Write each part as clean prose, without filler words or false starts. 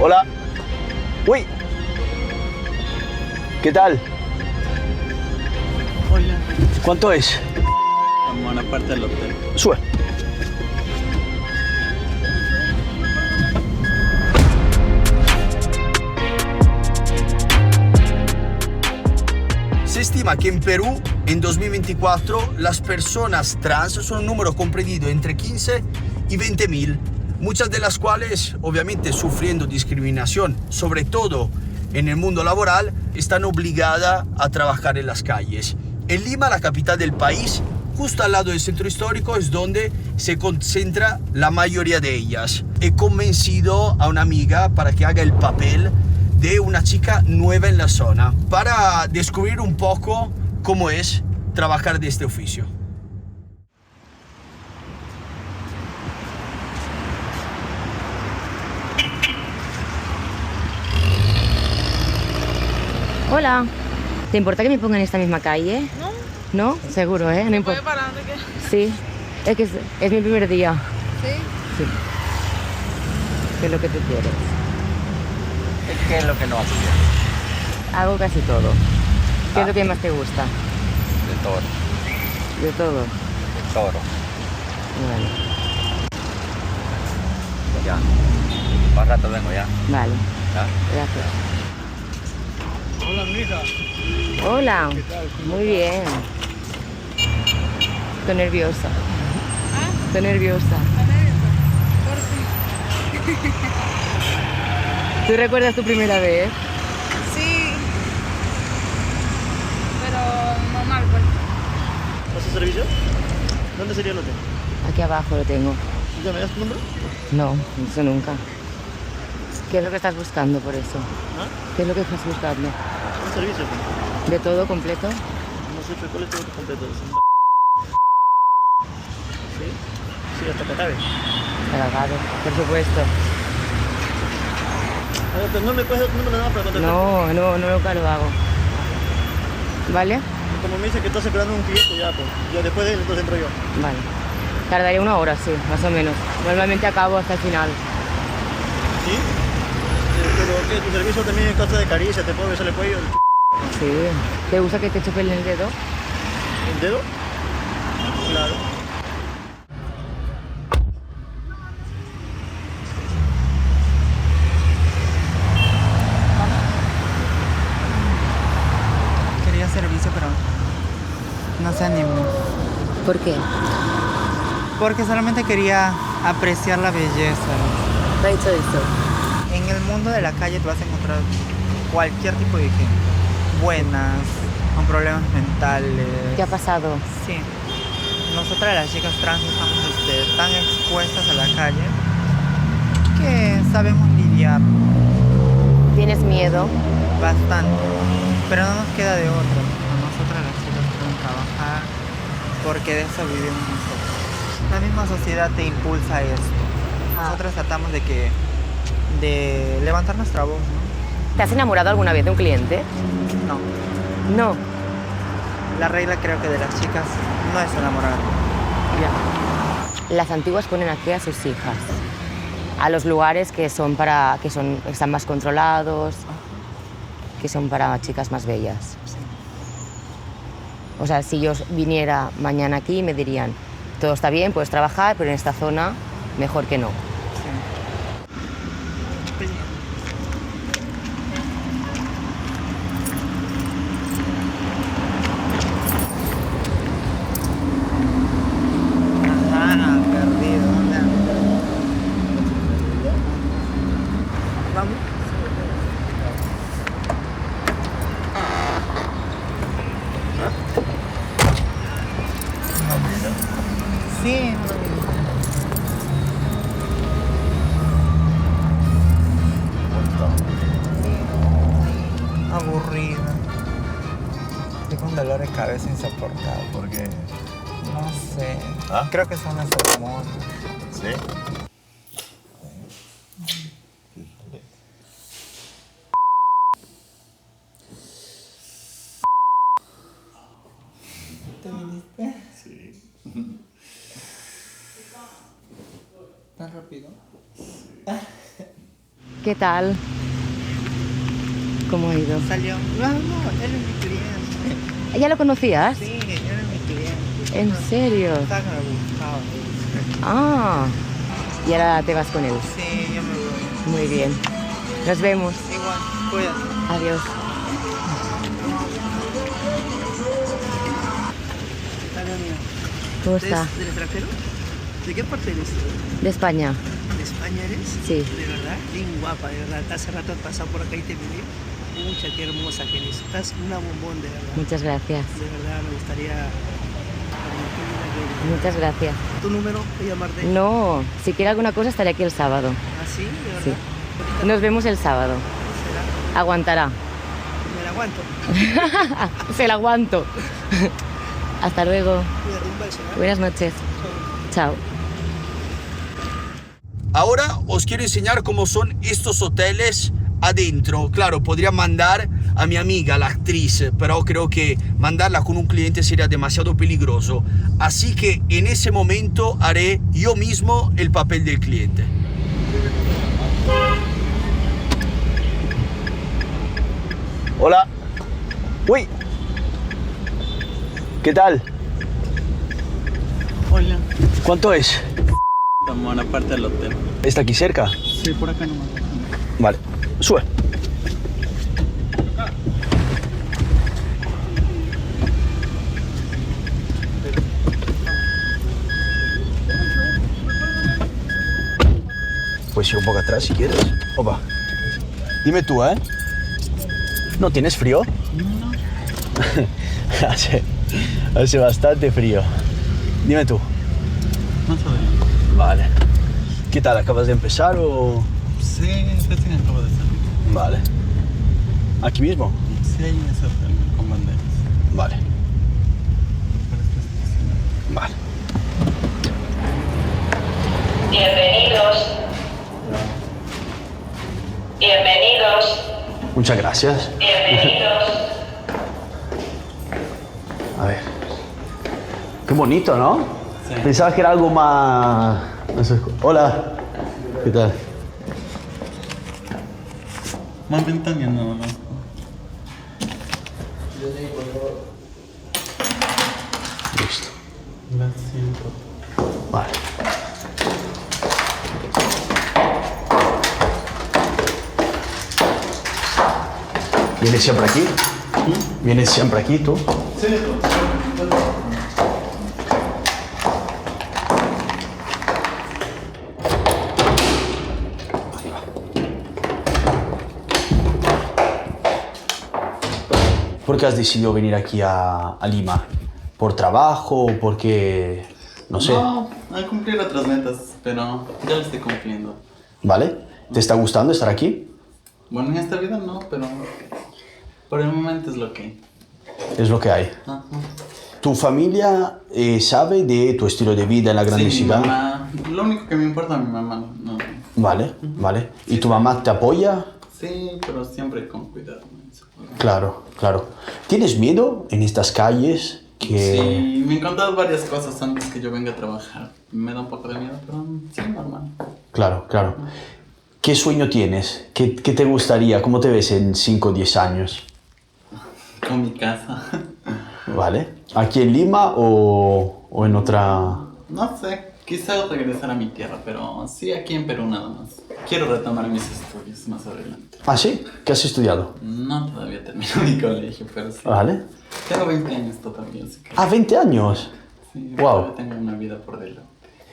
Hola. Uy. ¿Qué tal? Hola. ¿Cuánto es? Vamos a la parte del hotel. Sube. Se estima que en Perú, en 2024, las personas trans son un número comprendido entre 15 y 20.000, muchas de las cuales, obviamente, sufriendo discriminación, sobre todo en el mundo laboral, están obligadas a trabajar en las calles. En Lima, la capital del país, justo al lado del centro histórico, es donde se concentra la mayoría de ellas. He convencido a una amiga para que haga el papel de una chica nueva en la zona, para descubrir un poco cómo es trabajar de este oficio. Hola, ¿te importa que me ponga en esta misma calle? No. ¿No? Seguro, ¿eh? No importa. ¿Puede parar de qué? Sí, es que es mi primer día. Sí. Sí. ¿Qué es lo que tú quieres? ¿Qué es lo que no hace bien? Hago casi todo. ¿Qué es lo que más te gusta? De toro. De todo. De toro. Vale. Ya. Más rato vengo ya. Vale. ¿Ya? Gracias. Hola, mija. Hola. ¿Qué tal? ¿Cómo Muy bien. Estoy nerviosa. ¿Ah? Estoy nerviosa. ¿Está nerviosa? ¿Por qué? ¿Tú recuerdas tu primera vez? Sí. Pero normal, pues. ¿Haces servicio? ¿Dónde sería el hotel? Aquí abajo lo tengo. ¿Ya me das tu número? No, eso nunca. ¿Qué es lo que estás buscando por eso? ¿Ah? ¿Qué es lo que estás buscando? ¿Un servicio? Pues. ¿De todo completo? No sé, pero ¿cuál es tu otro completo? ¿Sí? Sí, hasta que acabe. Cargado, por supuesto. A ver, pero no me puedes dar tu número nada para contactar. No, nunca lo hago. ¿Vale? Como me dice que estás esperando un cliente ya, pues. Ya después de él, entonces entro yo. Vale. Tardaría 1 hora, sí, más o menos. Normalmente acabo hasta el final. ¿Sí? Pero ¿qué? ¿Tu servicio también es casa de caricia? ¿Te puedo besar el cuello? Sí. ¿Te gusta que te chupen el dedo? ¿El dedo? Claro. Quería servicio, pero no se animó. ¿Por qué? Porque solamente quería apreciar la belleza. ¿Te ha dicho eso? En el mundo de la calle te vas a encontrar cualquier tipo de gente. Buenas, con problemas mentales. ¿Qué ha pasado? Sí. Nosotras las chicas trans estamos tan expuestas a la calle que sabemos lidiar ¿Tienes miedo? bastante. Pero no nos queda de otra. Nosotras las chicas podemos trabajar porque de eso vivimos nosotros. La misma sociedad te impulsa a esto. Nosotros tratamos de levantar nuestra voz, ¿no? ¿Te has enamorado alguna vez de un cliente? No. No. La regla creo que de las chicas no es enamorar. Ya. Las antiguas ponen aquí a sus hijas a los lugares que están más controlados, que son para chicas más bellas. O sea, si yo viniera mañana aquí me dirían, todo está bien, puedes trabajar, pero en esta zona mejor que no. Ajá, perdido. ¿Dónde andas? ¿Vamos? Sí, aburrido. Estoy con dolor de cabeza insoportable. ¿Por qué? No sé. ¿Ah? Creo que son las hormonas. ¿Sí? ¿Te viniste? Sí. ¿Tan rápido? ¿Qué tal? ¿Cómo ha ido? Salió. No, él es mi cliente. ¿Ya lo conocías? Sí, él es mi cliente. ¿En serio? Estaba con el buscado. Ah, y ahora te vas con él. Sí, yo me voy. Muy bien. Nos vemos. Igual, cuídate. Adiós. ¿Cómo está? ¿Del extranjero? ¿De qué parte eres? De España. ¿De España eres? Sí. De verdad, bien guapa, de verdad. Hace rato he pasado por acá y te miré. Mucha, qué hermosa que eres. Estás una bombón, de verdad. Muchas gracias. De verdad, me gustaría... Muchas gracias. ¿Tu número? ¿Voy a llamarte? No, si quiere alguna cosa estaré aquí el sábado. ¿Ah, sí? ¿De verdad? Sí. Nos vemos el sábado. ¿Será? Aguantará. Me la aguanto. Se la aguanto. Hasta luego. Cuídate, un beso, ¿eh? Buenas noches. Chao. Ahora os quiero enseñar cómo son estos hoteles adentro. Claro, podría mandar a mi amiga, la actriz, pero creo que mandarla con un cliente sería demasiado peligroso. Así que en ese momento haré yo mismo el papel del cliente. Hola. Uy. ¿Qué tal? Hola. ¿Cuánto es? Estamos en la parte del hotel. ¿Está aquí cerca? Sí, por acá nomás. Vale. Sube. Puedes ir un poco atrás si quieres. Opa. Dime tú, ¿eh? ¿No tienes frío? No. hace bastante frío. Dime tú. Más o menos. Vale. ¿Qué tal? ¿Acabas de empezar o...? Sí, recién acabo de salir. Vale. ¿Aquí mismo? Sí, hay en ese hotel con banderas. Vale. Por esta estación. Vale. Bienvenidos. Bienvenidos. Muchas gracias. Bienvenidos. A ver. Qué bonito, ¿no? Sí. Pensaba que era algo más... no sé. Hola. ¿Qué tal? Más ventana no, no. Listo. Las 5. Vale. ¿Vienes siempre aquí? ¿Vienes siempre aquí tú? Sí, ¿Por qué has decidido venir aquí a Lima? ¿Por trabajo o porque...? No sé. No, a cumplir otras metas, pero ya lo estoy cumpliendo. ¿Vale? ¿Te está gustando estar aquí? Bueno, en esta vida no, pero por el momento es lo que hay. Es lo que hay. Ajá. ¿Tu familia sabe de tu estilo de vida en la grande Sí, mi ciudad? mamá, lo único que me importa es mi mamá. No. Vale, vale. ¿Y tu mamá te apoya? Sí, pero siempre con cuidado. Claro, claro. ¿Tienes miedo en estas calles? Sí, me he encontrado varias cosas antes que yo venga a trabajar. Me da un poco de miedo, pero sí, normal. Claro, claro. ¿Qué sueño tienes? ¿Qué te gustaría? ¿Cómo te ves en 5 o 10 años? Con mi casa. ¿Vale? ¿Aquí en Lima o en otra...? No sé, quizá regresar a mi tierra, pero sí aquí en Perú nada más. Quiero retomar mis estudios más adelante. ¿Ah, sí? ¿Qué has estudiado? No todavía termino mi colegio, pero sí. ¿Vale? Tengo 20 años todavía, así que... Ah, 20 años. Sí, Wow. todavía tengo una vida por delante.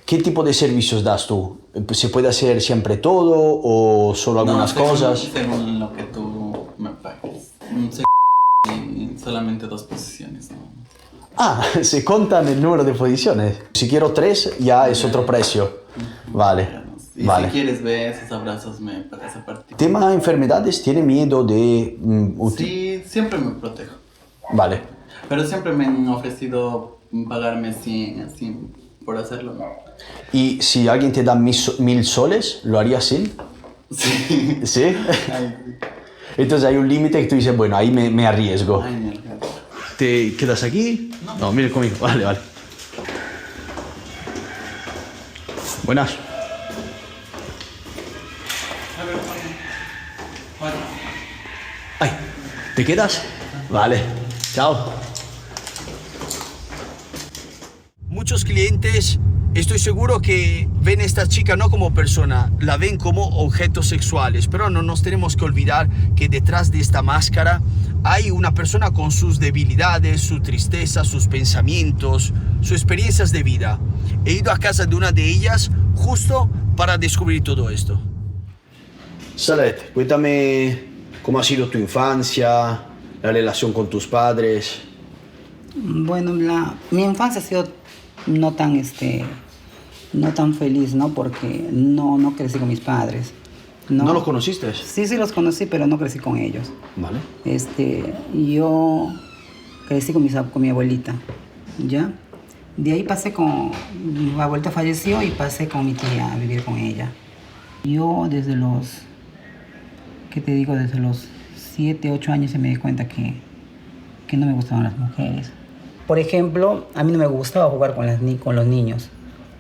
¿Qué tipo de servicios das tú? ¿Se puede hacer siempre todo o solo algunas No, cosas? según lo que tú me pagues. Y solamente 2 posiciones, ¿no? Ah, se contan el número de posiciones. Si quiero 3, ya es otro precio. Vale, Y vale. si quieres besos, abrazos, me pagas aparte. Tema enfermedades, ¿tiene miedo de...? Sí, siempre me protejo. Vale. Pero siempre me han ofrecido pagarme 100, así, por hacerlo, ¿no? ¿Y si alguien te da 1000 soles, lo harías sin? Sí. ¿Sí? Ay, Entonces hay un límite que tú dices, bueno, ahí me arriesgo. ay, mi alcalde. ¿Te quedas aquí? No, mire conmigo. Vale, vale. Buenas. A ver, Ay, ¿te quedas? Vale, chao. Muchos clientes, estoy seguro que ven a esta chica no como persona, la ven como objetos sexuales, pero no nos tenemos que olvidar que detrás de esta máscara hay una persona con sus debilidades, su tristeza, sus pensamientos, sus experiencias de vida. He ido a casa de una de ellas justo para descubrir todo esto. Salet, cuéntame cómo ha sido tu infancia, la relación con tus padres. Bueno, mi infancia ha sido no tan feliz, ¿no? Porque no crecí con mis padres. ¿No los conociste? Sí, los conocí, pero no crecí con ellos. Vale. Yo crecí con mi abuelita, ¿ya? De ahí mi abuelita falleció y pasé con mi tía a vivir con ella. Yo desde los 7, 8 años se me di cuenta que no me gustaban las mujeres. Por ejemplo, a mí no me gustaba jugar con los niños.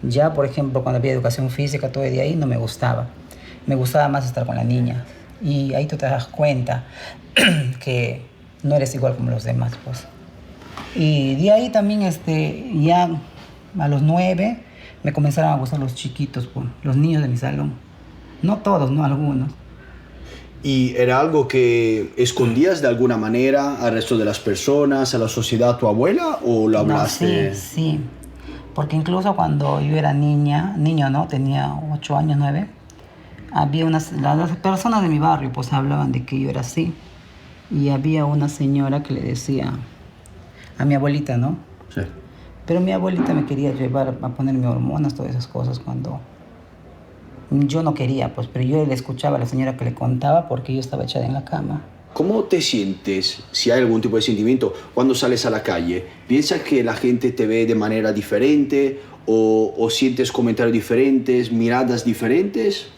Ya, por ejemplo, cuando había educación física, todo de ahí no me gustaba. Me gustaba más estar con la niña. Y ahí tú te das cuenta que no eres igual como los demás, pues. Y de ahí también, ya a los 9, me comenzaron a gustar los chiquitos, pues, los niños de mi salón. No todos, no algunos. ¿Y era algo que escondías de alguna manera al resto de las personas, a la sociedad, a tu abuela, o lo hablaste? No, sí. Porque incluso cuando yo era niño, ¿no? Tenía 8 años, 9. Las personas de mi barrio pues hablaban de que yo era así. Y había una señora que le decía a mi abuelita, ¿no? Sí. Pero mi abuelita me quería llevar a ponerme hormonas, todas esas cosas, cuando yo no quería, pues. Pero yo le escuchaba a la señora que le contaba porque yo estaba echada en la cama. ¿Cómo te sientes, si hay algún tipo de sentimiento, cuando sales a la calle? ¿Piensas que la gente te ve de manera diferente o sientes comentarios diferentes, miradas diferentes?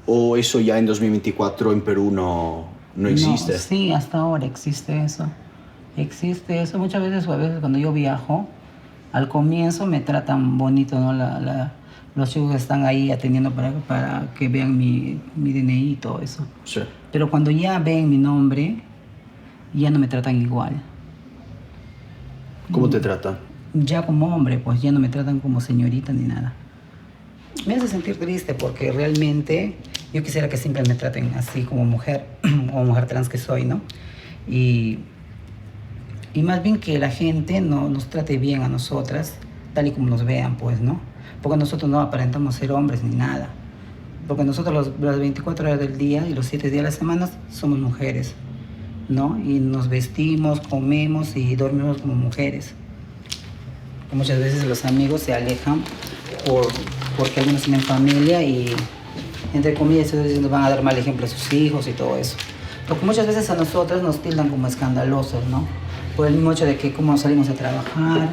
¿O eso ya en 2024 en Perú no existe? No, sí, hasta ahora existe eso. Existe eso. Muchas veces cuando yo viajo, al comienzo me tratan bonito, ¿no? Los chicos que están ahí atendiendo para que vean mi DNI y todo eso. Sí. Pero cuando ya ven mi nombre, ya no me tratan igual. ¿Cómo te tratan? Ya como hombre, pues ya no me tratan como señorita ni nada. Me hace sentir triste porque realmente yo quisiera que siempre me traten así como mujer, como mujer trans que soy, ¿no? Y más bien que la gente nos trate bien a nosotras, tal y como nos vean, pues, ¿no? Porque nosotros no aparentamos ser hombres ni nada. Porque nosotros las 24 horas del día y los 7 días de la semana somos mujeres, ¿no? Y nos vestimos, comemos y dormimos como mujeres. Muchas veces los amigos se alejan porque algunos tienen familia y, entre comillas, ellos van a dar mal ejemplo a sus hijos y todo eso. Porque muchas veces a nosotras nos tildan como escandalosos, ¿no? Por el mismo hecho de que cómo salimos a trabajar,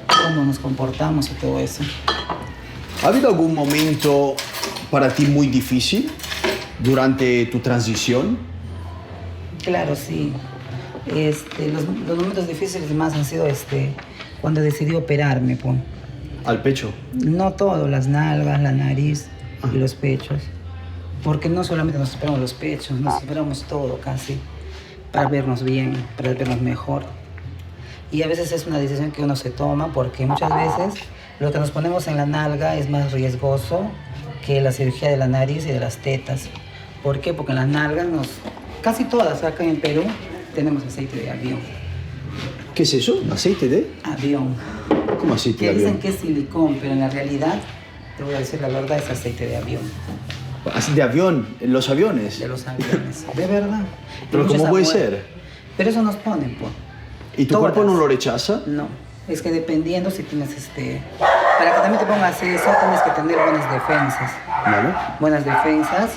cómo nos comportamos y todo eso. ¿Ha habido algún momento para ti muy difícil durante tu transición? Claro, sí. Los momentos difíciles más han sido cuando decidí operarme, pues. ¿Al pecho? No todo, las nalgas, la nariz y los pechos. Porque no solamente nos operamos los pechos, nos operamos todo casi para vernos bien, para vernos mejor. Y a veces es una decisión que uno se toma porque muchas veces lo que nos ponemos en la nalga es más riesgoso que la cirugía de la nariz y de las tetas. ¿Por qué? Porque en las nalgas casi todas acá en Perú tenemos aceite de avión. ¿Qué es eso? ¿Aceite de? Avión. ¿Cómo aceite de que avión? dicen que es silicón, pero en la realidad, te voy a decir la verdad, es aceite de avión. ¿De avión? ¿En los aviones? De los aviones, de verdad. ¿Pero cómo puede ser? Pero eso nos ponen, pues. ¿Y tu cuerpo no lo rechaza? No, es que dependiendo si tienes Para que también te pongas eso, tienes que tener buenas defensas. ¿Vale? Buenas defensas,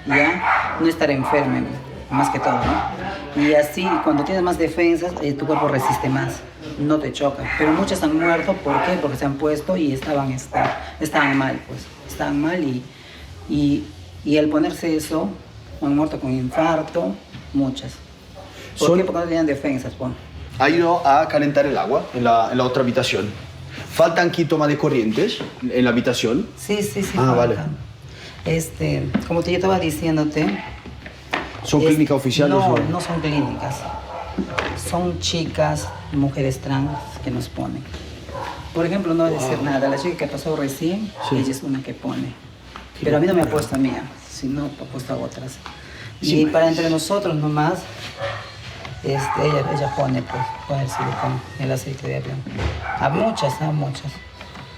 ya, no estar enfermo, más que todo, ¿no? Y así, cuando tienes más defensas, tu cuerpo resiste más, no te choca. Pero muchas han muerto, ¿por qué? Porque se han puesto y estaban mal, pues. Estaban mal y al ponerse eso, han muerto con infarto, muchas. ¿Por qué? Porque no tenían defensas, pues. Ha ido a calentar el agua en la otra habitación. ¿Faltan aquí toma de corrientes en la habitación? Sí. Ah, faltan. vale. Como yo estaba diciéndote, ¿Son clínicas oficiales? No, o? no son clínicas. Son chicas, mujeres trans que nos ponen. Por ejemplo, no voy a decir nada. La chica que pasó recién, ella es una que pone. Pero a mí no me ha puesto a mí, sino ha puesto a otras. Y para entre nosotros nomás, ella pone el silicón, el aceite de avión. A muchas.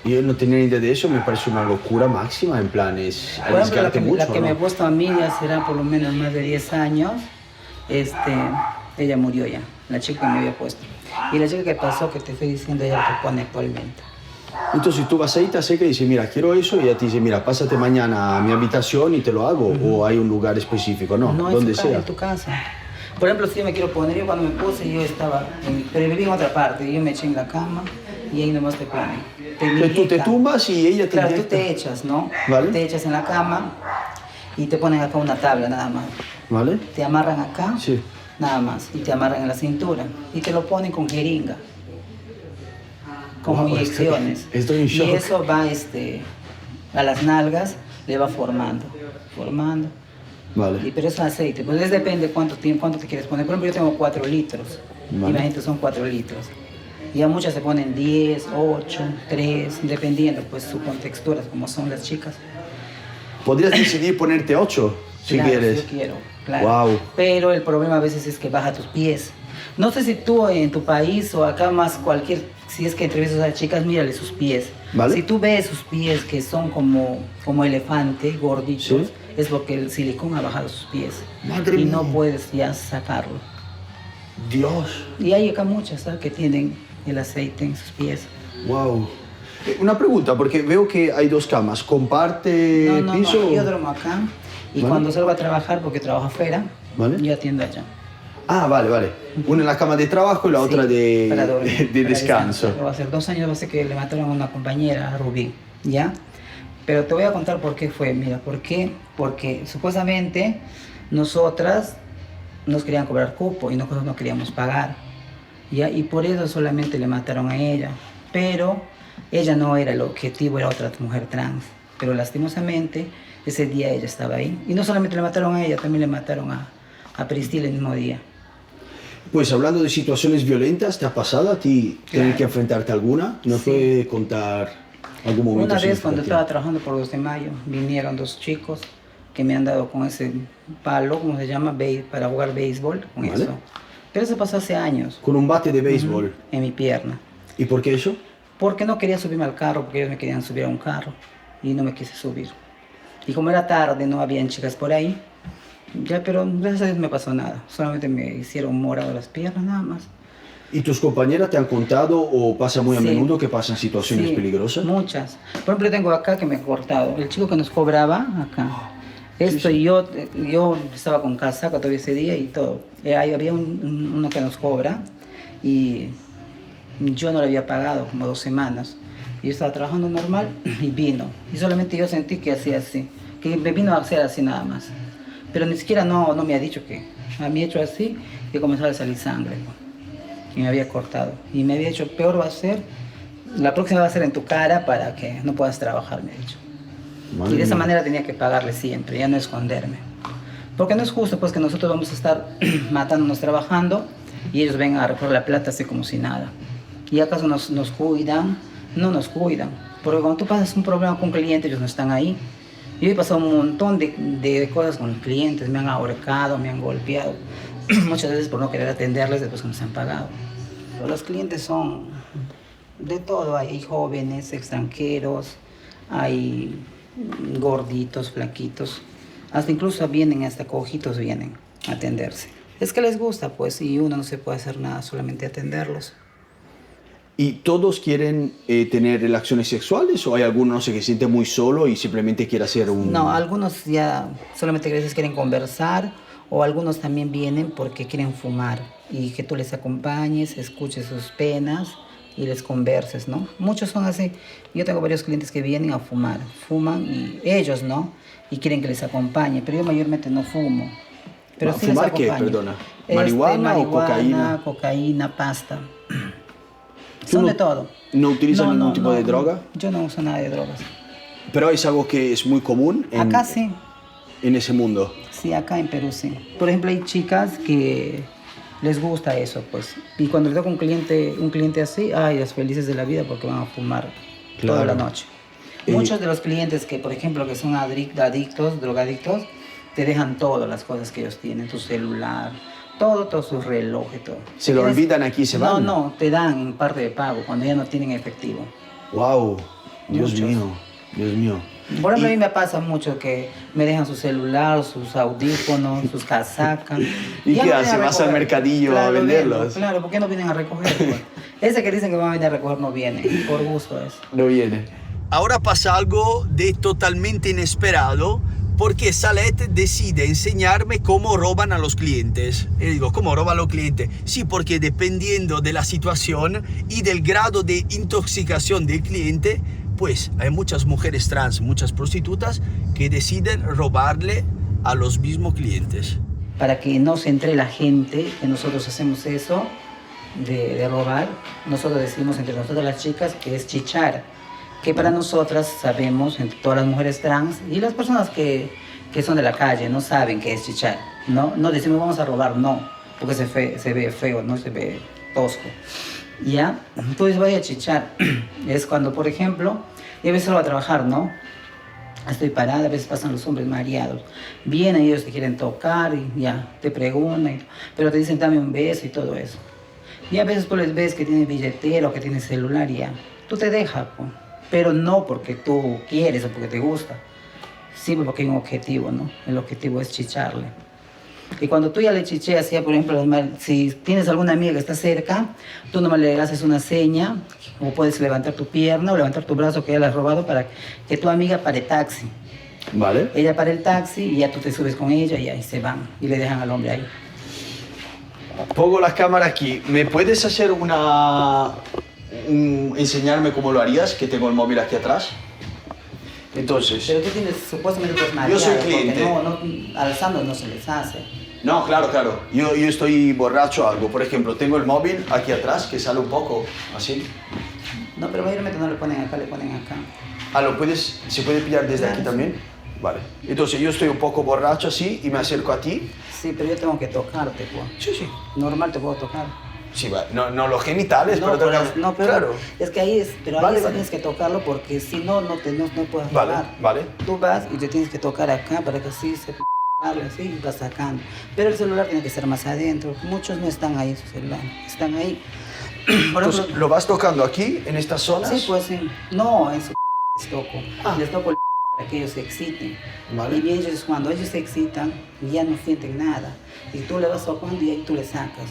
Yo no tenía ni idea de eso, me parece una locura máxima, en plan, es Por ejemplo, arriesgarte mucho, la que ¿no? me ha puesto a mí ya será por lo menos más de 10 años. Ella murió ya, la chica que me había puesto. Y la chica que pasó, que te estoy diciendo, ella la que pone actualmente. Entonces tú vas ahí, te acercas y dices, mira, quiero eso, y ella te dice, mira, pásate mañana a mi habitación y te lo hago, o hay un lugar específico, no, donde sea. En tu casa. Por ejemplo, si yo me quiero poner, yo cuando me puse, yo estaba, pero viví en otra parte, yo me eché en la cama y ahí nomás te ponen. Entonces tú te tumbas y ella te Claro, tú inyecta. te echas, ¿no? ¿Vale? Te echas en la cama y te ponen acá una tabla nada más. ¿Vale? Te amarran acá, Sí. nada más, y te amarran en la cintura y te lo ponen con jeringa, como Wow, inyecciones. estoy en shock. Y eso va a las nalgas, le va formando. Vale. Pero es aceite, pues depende cuánto te quieres poner. Por ejemplo, yo tengo 4 litros, Vale. imagínate, son 4 litros. Y a muchas se ponen 10, 8, 3, dependiendo pues su contextura, como son las chicas. Podrías decidir ponerte 8, si Claro, quieres. yo quiero, claro. Wow. Pero el problema a veces es que baja tus pies. No sé si tú en tu país o acá más si es que entrevistas a las chicas, mírale sus pies. ¿Vale? Si tú ves sus pies que son como elefante, gorditos, ¿Sí? es porque el silicón ha bajado sus pies. Madre y no mía. puedes ya sacarlo. Dios. Y hay acá muchas, ¿sabes? Que tienen el aceite en sus pies. Wow. Una pregunta, porque veo que hay 2 camas. ¿Comparte piso? No, yo duermo acá y ¿Vale? cuando salgo a trabajar, porque trabajo afuera, ¿Vale? yo atiendo allá. Ah, vale. Una en la cama de trabajo y la otra Sí, para de, dormir, de para descanso. descansar. Va a ser 2 años, va a ser que le mataron a una compañera, a Rubí, ¿ya? Pero te voy a contar por qué fue. Mira, ¿por qué? Porque supuestamente nosotras nos querían cobrar cupo y nosotros no queríamos pagar, ¿ya? Y por eso solamente le mataron a ella. Pero ella no era el objetivo, era otra mujer trans. Pero lastimosamente, ese día ella estaba ahí. Y no solamente le mataron a ella, también le mataron a Priscila el mismo día. Pues hablando de situaciones violentas, ¿te ha pasado a ti tener que enfrentarte a alguna? ¿Nos Sí. puede contar algún momento? Una vez cuando significativo? estaba trabajando por 2 de mayo, vinieron 2 chicos que me han dado con ese palo, ¿cómo se llama? Para jugar béisbol, con Vale. eso. Pero eso pasó hace años, Con un bate de béisbol. en mi pierna. ¿Y por qué eso? Porque no quería subirme al carro, porque ellos me querían subir a un carro y no me quise subir. Y como era tarde, no habían chicas por ahí, ya, pero gracias a Dios no me pasó nada. Solamente me hicieron morado las piernas, nada más. ¿Y tus compañeras te han contado o pasa muy a Sí. menudo que pasan situaciones Sí, peligrosas? muchas. Por ejemplo, tengo acá que me he cortado. El chico que nos cobraba, acá. Esto, sí. y yo estaba con casaca todavía ese día y todo. Ahí había uno que nos cobra y yo no le había pagado como 2 semanas. Y yo estaba trabajando normal y vino. Y solamente yo sentí que hacía así, que me vino a hacer así nada más. Pero ni siquiera no me ha dicho que. Me había hecho así y comenzó a salir sangre. Y me había cortado. Y me había dicho, peor va a ser, la próxima va a ser en tu cara para que no puedas trabajar, me ha dicho. Madre Y de esa mía. manera tenía que pagarle siempre, ya no esconderme. Porque no es justo pues que nosotros vamos a estar matándonos trabajando y ellos vengan a recoger la plata así como si nada. ¿Y acaso nos cuidan? No nos cuidan. Porque cuando tú pasas un problema con un cliente, ellos no están ahí. Yo he pasado un montón de cosas con clientes, me han ahorcado, me han golpeado, muchas veces por no querer atenderles después que nos han pagado. Pero los clientes son de todo, hay jóvenes, extranjeros, hay gorditos, flaquitos, hasta incluso vienen, hasta cojitos vienen a atenderse. Es que les gusta pues y uno no se puede hacer nada, solamente atenderlos. ¿Y todos quieren tener relaciones sexuales o hay alguno, no sé, que se siente muy solo y simplemente quiere hacer un... No, algunos ya solamente a veces quieren conversar o algunos también vienen porque quieren fumar y que tú les acompañes, escuches sus penas y les converses, ¿no? Muchos son así. Yo tengo varios clientes que vienen a fumar, fuman y ellos, ¿no? Y quieren que les acompañe, pero yo mayormente no fumo. Pero sí les ¿Fumar qué, acompaño. perdona? ¿Marihuana o cocaína? Cocaína, pasta. ¿Tú Son no- de todo. ¿No utilizas ningún tipo de droga? Yo no uso nada de drogas. Pero es algo que es muy común. Acá sí. en ese mundo. Sí, acá en Perú sí. Por ejemplo, hay chicas que les gusta eso, pues. Y cuando le toca un cliente así, ay, las felices de la vida porque van a fumar toda la noche. Muchos de los clientes que, por ejemplo, que son adictos, drogadictos, te dejan todas las cosas que ellos tienen, tu celular, todo su reloj y todo. ¿Se lo olvidan aquí y se van? No, te dan en parte de pago cuando ya no tienen efectivo. Wow, Dios Muchos. mío. Por ejemplo, a mí me pasa mucho que me dejan su celular, sus audífonos, sus casacas. ¿Y ya qué no hace? vienen ¿Vas al recoger. mercadillo a Claro, venderlos? vendo, claro, ¿por qué no vienen a recoger? Pues? Ese que dicen que van a venir a recoger no viene, por gusto es. No viene. Ahora pasa algo de totalmente inesperado porque Salet decide enseñarme cómo roban a los clientes. Y digo, ¿cómo roban a los clientes? Sí, porque dependiendo de la situación y del grado de intoxicación del cliente, pues hay muchas mujeres trans, muchas prostitutas que deciden robarle a los mismos clientes. Para que no se entre la gente que nosotros hacemos eso de robar, nosotros decimos entre nosotras las chicas que es chichar. Que para nosotras sabemos, entre todas las mujeres trans y las personas que son de la calle, no saben qué es chichar. No decimos vamos a robar, no, porque se ve feo, no se ve tosco. ¿Ya? Entonces vaya a chichar. Es cuando, por ejemplo, yo a veces salgo a trabajar, ¿no? Estoy parada, a veces pasan los hombres mareados. Vienen, ellos te quieren tocar y ya, te preguntan, pero te dicen dame un beso y todo eso. Y a veces tú les ves que tienen billetera o que tienen celular y ya. Tú te dejas, pues. Pero no porque tú quieres o porque te gusta, sí porque hay un objetivo, ¿no? El objetivo es chicharle. Y cuando tú ya le chicheas, ya, por ejemplo, si tienes alguna amiga que está cerca, tú nomás le haces una seña, o puedes levantar tu pierna o levantar tu brazo que ya le has robado para que tu amiga pare taxi. Vale. Ella para el taxi y ya tú te subes con ella y ahí se van y le dejan al hombre ahí. Pongo la cámara aquí. ¿Me puedes hacer enseñarme cómo lo harías? Que tengo el móvil aquí atrás. Entonces... Pero tú tienes supuestamente pues mareado. Yo soy cliente. No, alzando no se les hace. No, claro. Yo estoy borracho o algo. Por ejemplo, tengo el móvil aquí atrás que sale un poco así. No, pero mayormente no le ponen acá, le ponen acá. Ah, ¿se puede pillar desde aquí también? Vale. Entonces yo estoy un poco borracho así y me acerco a ti. Sí, pero yo tengo que tocarte, pues. Sí. Normal te puedo tocar. Sí, va. No los genitales, No, pero pero claro. es que ahí es, pero Vale, ahí vale. tienes que tocarlo porque si no, no puedes Vale, robar. vale. Tú vas y te tienes que tocar acá para que así se así y vas sacando. Pero el celular tiene que estar más adentro. Muchos no están ahí en su celular, están ahí. Por Entonces, ejemplo, ¿lo vas tocando aquí, en estas zonas? sí, pues sí. No, en su les toco. Les toco el para que ellos se exciten. Vale. Y ellos, cuando ellos se excitan, ya no sienten nada. Y tú le vas tocando y ahí tú le sacas.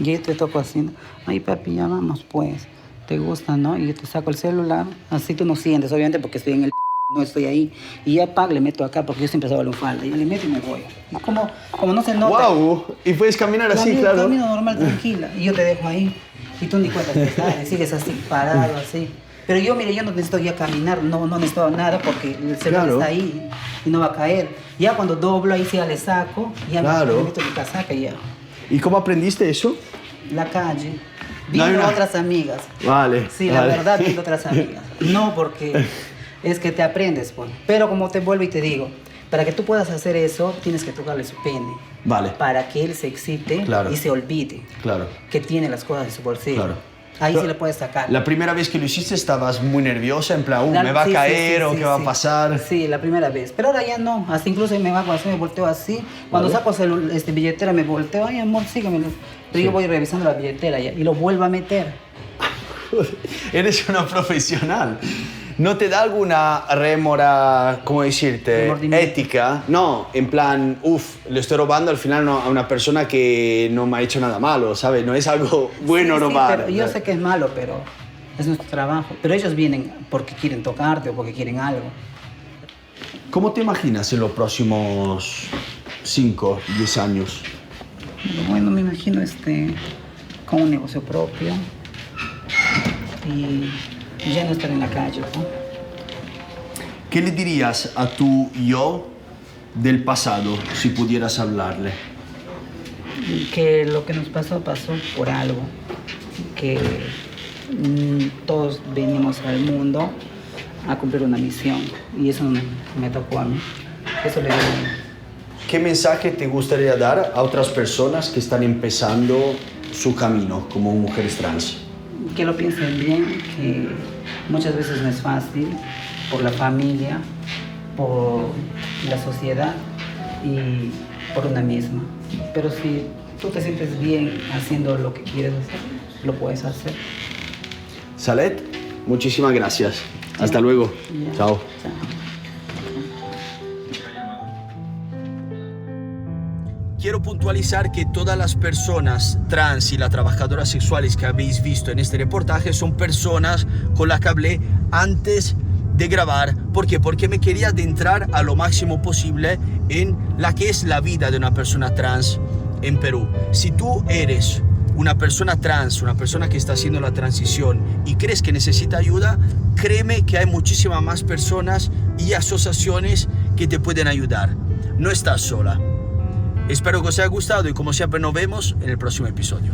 Y yo te toco así, ay papi, ya vamos pues, te gusta, ¿no? Y yo te saco el celular, así tú no sientes, obviamente porque estoy en el no estoy ahí. Y ya le meto acá porque yo siempre salgo en falda. Y le meto y me voy. Y como no se nota. ¡Wow! Y puedes caminar así, claro. Camino normal, tranquila. Y yo te dejo ahí. Y tú ni cuenta te das, sigues así, parado, así. Pero yo, mire, yo no necesito ya caminar, no necesito nada porque el celular está ahí y no va a caer. Ya cuando doblo ahí sí ya le saco, ya me meto mi casaca y ya. ¿Y cómo aprendiste eso? La calle. Viendo otras amigas. Vale. Sí, la verdad, viendo otras amigas. No porque es que te aprendes, pues. Pero como te vuelvo y te digo, para que tú puedas hacer eso, tienes que tocarle su pene. Vale. Para que él se excite y se olvide que tiene las cosas en su bolsillo. Claro. Ahí Pero sí le puedes sacar. La primera vez que lo hiciste estabas muy nerviosa, en plan, ¿me va a caer o qué va a pasar? Sí, la primera vez. Pero ahora ya no. Hasta incluso me volteo así. Cuando saco billetera me volteo. Ay, amor, sígueme. Pero yo voy revisando la billetera ya, y lo vuelvo a meter. Eres una profesional. ¿No te da alguna rémora, cómo decirte, ética? No, en plan, le estoy robando al final a una persona que no me ha hecho nada malo, ¿sabes? No es algo bueno robar. Pero yo sé que es malo, pero es nuestro trabajo. Pero ellos vienen porque quieren tocarte o porque quieren algo. ¿Cómo te imaginas en los próximos 5, 10 años? Bueno, me imagino con un negocio propio y ya no estar en la calle, ¿no? ¿Qué le dirías a tu yo del pasado si pudieras hablarle? Que lo que nos pasó por algo, que todos venimos al mundo a cumplir una misión y eso me tocó a mí. Eso le digo. ¿Qué mensaje te gustaría dar a otras personas que están empezando su camino como mujeres trans? Que lo piensen bien, que muchas veces no es fácil por la familia, por la sociedad y por una misma. Pero si tú te sientes bien haciendo lo que quieres hacer, lo puedes hacer. Salet, muchísimas gracias. Hasta luego. Ya. Chao. Chao. Quiero puntualizar que todas las personas trans y las trabajadoras sexuales que habéis visto en este reportaje son personas con las que hablé antes de grabar. ¿Por qué? Porque me quería adentrar a lo máximo posible en la que es la vida de una persona trans en Perú. Si tú eres una persona trans, una persona que está haciendo la transición y crees que necesita ayuda, créeme que hay muchísimas más personas y asociaciones que te pueden ayudar. No estás sola. Espero que os haya gustado y como siempre nos vemos en el próximo episodio.